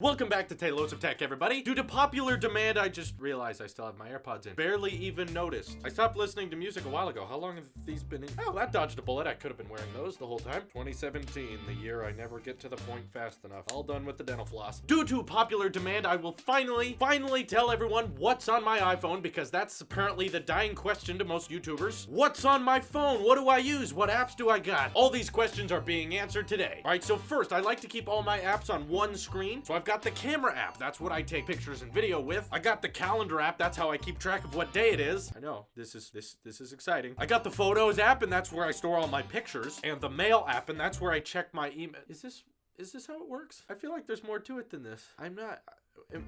Welcome back to Tailosive Tech, everybody. Due to popular demand, I just realized I still have my AirPods in. Barely even noticed. I stopped listening to music a while ago. How long have these been in? Oh, that dodged a bullet. I could have been wearing those the whole time. 2017, the year I never get to the point fast enough. All done with the dental floss. Due to popular demand, I will finally tell everyone what's on my iPhone, because that's apparently the dying question to most YouTubers. What's on my phone? What do I use? What apps do I got? All these questions are being answered today. All right, so first, I like to keep all my apps on one screen. So I've got the camera app. That's what I take pictures and video with. I got the calendar app. That's how I keep track of what day it is. I know, this is exciting. I got the photos app, and that's where I store all my pictures. And the mail app, and that's where I check my email. Is this how it works? I feel like there's more to it than this. I'm not...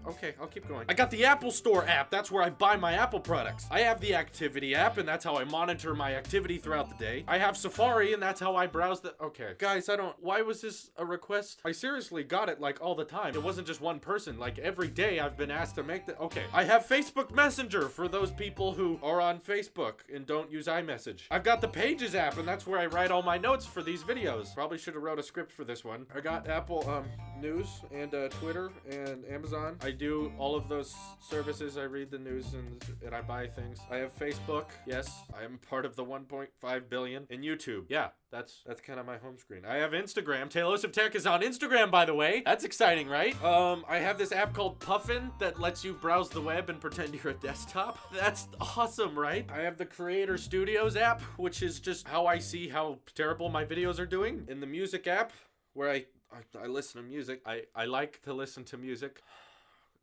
Okay, I'll keep going. I got the Apple Store app. That's where I buy my Apple products. I have the activity app, and that's how I monitor my activity throughout the day. I have Safari, and that's how I browse the... Okay. Guys, why was this a request? I seriously got it, like, all the time. It wasn't just one person. Like, every day I've been asked to make the... Okay. I have Facebook Messenger for those people who are on Facebook and don't use iMessage. I've got the Pages app, and that's where I write all my notes for these videos. Probably should have wrote a script for this one. I got Apple, News and, Twitter and Amazon. I do all of those services. I read the news and I buy things. I have Facebook. Yes, I am part of the 1.5 billion. And YouTube. Yeah, that's kind of my home screen. I have Instagram. Tailosive Tech is on Instagram, by the way. That's exciting, right? I have this app called Puffin that lets you browse the web and pretend you're a desktop. That's awesome, right? I have the Creator Studios app, which is just how I see how terrible my videos are doing. In the music app, where I listen to music. I like to listen to music.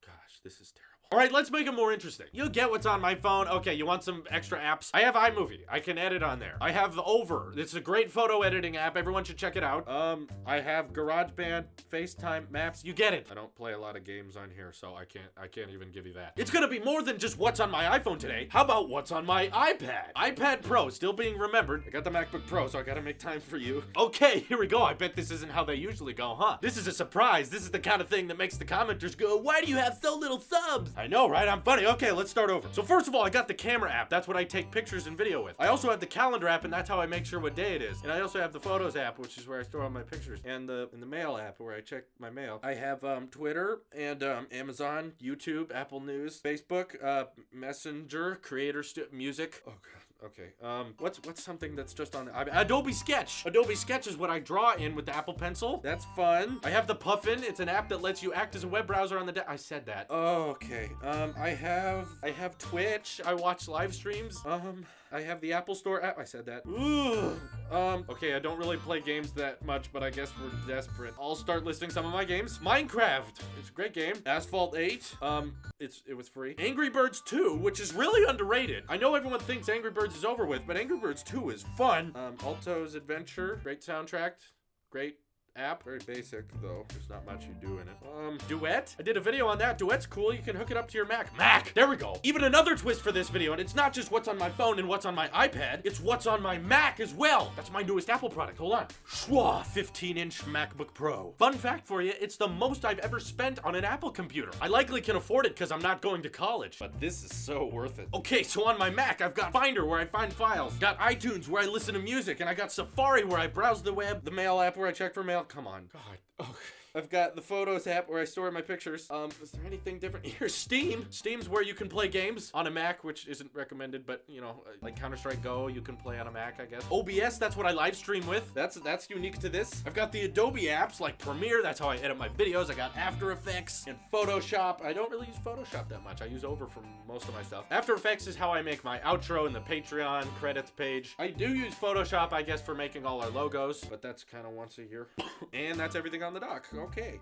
Gosh, this is terrible. All right, let's make it more interesting. You'll get what's on my phone. Okay, you want some extra apps? I have iMovie. I can edit on there. I have Over. It's a great photo editing app. Everyone should check it out. I have GarageBand, FaceTime, Maps. You get it. I don't play a lot of games on here, so I can't even give you that. It's gonna be more than just what's on my iPhone today. How about what's on my iPad? iPad Pro, still being remembered. I got the MacBook Pro, so I gotta make time for you. Okay, here we go. I bet this isn't how they usually go, huh? This is a surprise. This is the kind of thing that makes the commenters go, why do you have so little subs? I know, right? I'm funny. Okay, let's start over. So first of all, I got the camera app. That's what I take pictures and video with. I also have the calendar app, and that's how I make sure what day it is. And I also have the photos app, which is where I store all my pictures. And the mail app, where I check my mail. I have Twitter and Amazon, YouTube, Apple News, Facebook, Messenger, Creator Music. Oh god. Okay. What's something that's just on Adobe Sketch. Adobe Sketch is what I draw in with the Apple Pencil. That's fun. I have the Puffin. It's an app that lets you act as a web browser on the I said that. Oh, okay. I have Twitch. I watch live streams. I have the Apple Store app. I said that. Ooh. Okay, I don't really play games that much, but I guess we're desperate. I'll start listing some of my games. Minecraft. It's a great game. Asphalt 8. It was free. Angry Birds 2, which is really underrated. I know everyone thinks Angry Birds is over with, but Angry Birds 2 is fun. Alto's Adventure. Great soundtrack. Great app. Very basic, though. There's not much you do in it. Duet? I did a video on that. Duet's cool. You can hook it up to your Mac. There we go. Even another twist for this video, and it's not just what's on my phone and what's on my iPad. It's what's on my Mac as well. That's my newest Apple product. Hold on. Schwa 15-inch MacBook Pro. Fun fact for you, it's the most I've ever spent on an Apple computer. I likely can afford it because I'm not going to college, but this is so worth it. Okay, so on my Mac, I've got Finder where I find files. Got iTunes where I listen to music, and I got Safari where I browse the web. The Mail app where I check for mail. Come on. God. Okay. I've got the Photos app where I store my pictures. Is there anything different here? Steam. Steam's where you can play games on a Mac, which isn't recommended, but you know, like Counter-Strike Go, you can play on a Mac, I guess. OBS, that's what I live stream with. That's unique to this. I've got the Adobe apps like Premiere, that's how I edit my videos. I got After Effects and Photoshop. I don't really use Photoshop that much. I use Over for most of my stuff. After Effects is how I make my outro and the Patreon credits page. I do use Photoshop, I guess, for making all our logos, but that's kind of once a year. And that's everything on the dock. Okay.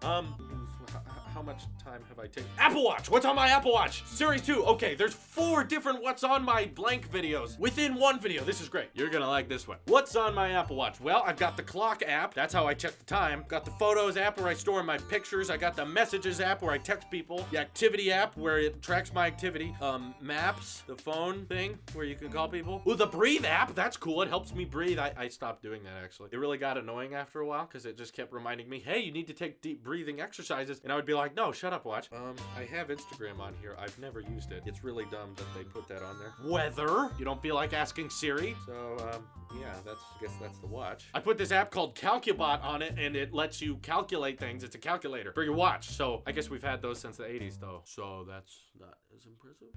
How much time have I taken? Apple Watch! What's on my Apple Watch? Series 2. Okay, there's 4 different what's on my blank videos within one video. This is great. You're gonna like this one. What's on my Apple Watch? Well, I've got the clock app. That's how I check the time. Got the Photos app where I store my pictures. I got the Messages app where I text people. The Activity app where it tracks my activity. Maps, the phone thing where you can call people. Ooh, the Breathe app. That's cool. It helps me breathe. I stopped doing that, actually. It really got annoying after a while because it just kept reminding me, hey, you need to take deep breathing exercises. And I would be like, no, shut up, watch. I have Instagram on here. I've never used it. It's really dumb that they put that on there. Weather. You don't feel like asking Siri? So, yeah, I guess that's the watch. I put this app called Calcubot on it, and it lets you calculate things. It's a calculator for your watch. So I guess we've had those since the 80s, though. So that's not as impressive.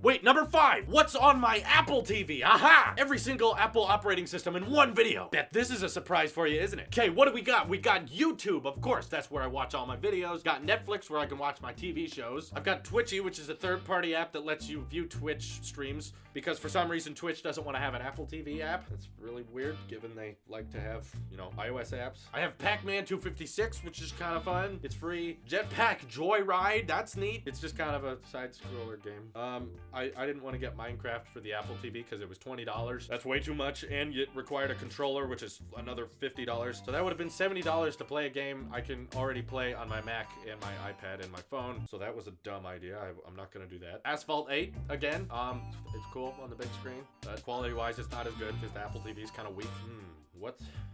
Wait, number 5. What's on my Apple TV? Aha! Every single Apple operating system in one video. Bet this is a surprise for you, isn't it? Okay, what do we got? We got YouTube, of course. That's where I watch all my videos. Got Netflix, where I can watch my TV shows. I've got Twitchy, which is a third-party app that lets you view Twitch streams, because for some reason Twitch doesn't want to have an Apple TV app. That's really weird, given they like to have, you know, iOS apps. I have Pac-Man 256, which is kind of fun. It's free. Jetpack Joyride, that's neat. It's just kind of a side-scroller game. I didn't want to get Minecraft for the Apple TV because it was $20. That's way too much, and it required a controller, which is another $50. So that would have been $70 to play a game I can already play on my Mac and my iPad and my phone. So that was a dumb idea. I'm not gonna do that. Asphalt 8, again, it's cool on the big screen, but quality-wise, it's not as good because the Apple TV is kind of weak.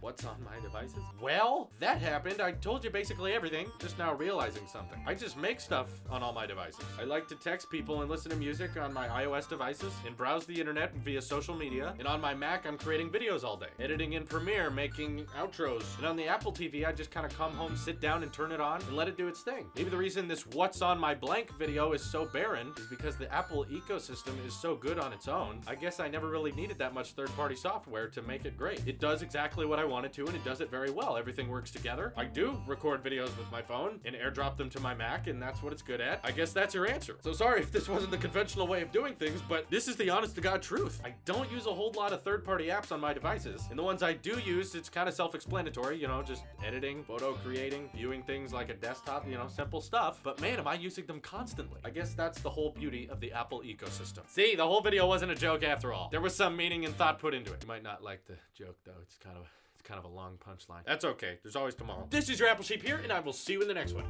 What's on my devices? Well, that happened. I told you basically everything. Just now realizing something. I just make stuff on all my devices. I like to text people and listen to music on my iOS devices and browse the internet via social media. And on my Mac, I'm creating videos all day. Editing in Premiere, making outros. And on the Apple TV, I just kind of come home, sit down and turn it on and let it do its thing. Maybe the reason this what's on my blank video is so barren is because the Apple ecosystem is so good on its own. I guess I never really needed that much third-party software to make it great. It does exactly what I wanted to, and it does it very well. Everything works together. I do record videos with my phone and airdrop them to my Mac, and that's what it's good at. I guess that's your answer. So sorry if this wasn't the conventional way of doing things, but this is the honest to God truth. I don't use a whole lot of third-party apps on my devices, and the ones I do use, it's kind of self-explanatory, you know, just editing, photo creating, viewing things like a desktop, you know, simple stuff. But man, am I using them constantly. I guess that's the whole beauty of the Apple ecosystem. See, the whole video wasn't a joke after all. There was some meaning and thought put into it. You might not like the joke though. It's kind of a long punchline. That's okay. There's always tomorrow. This is your Apple Sheep here, and I will see you in the next one.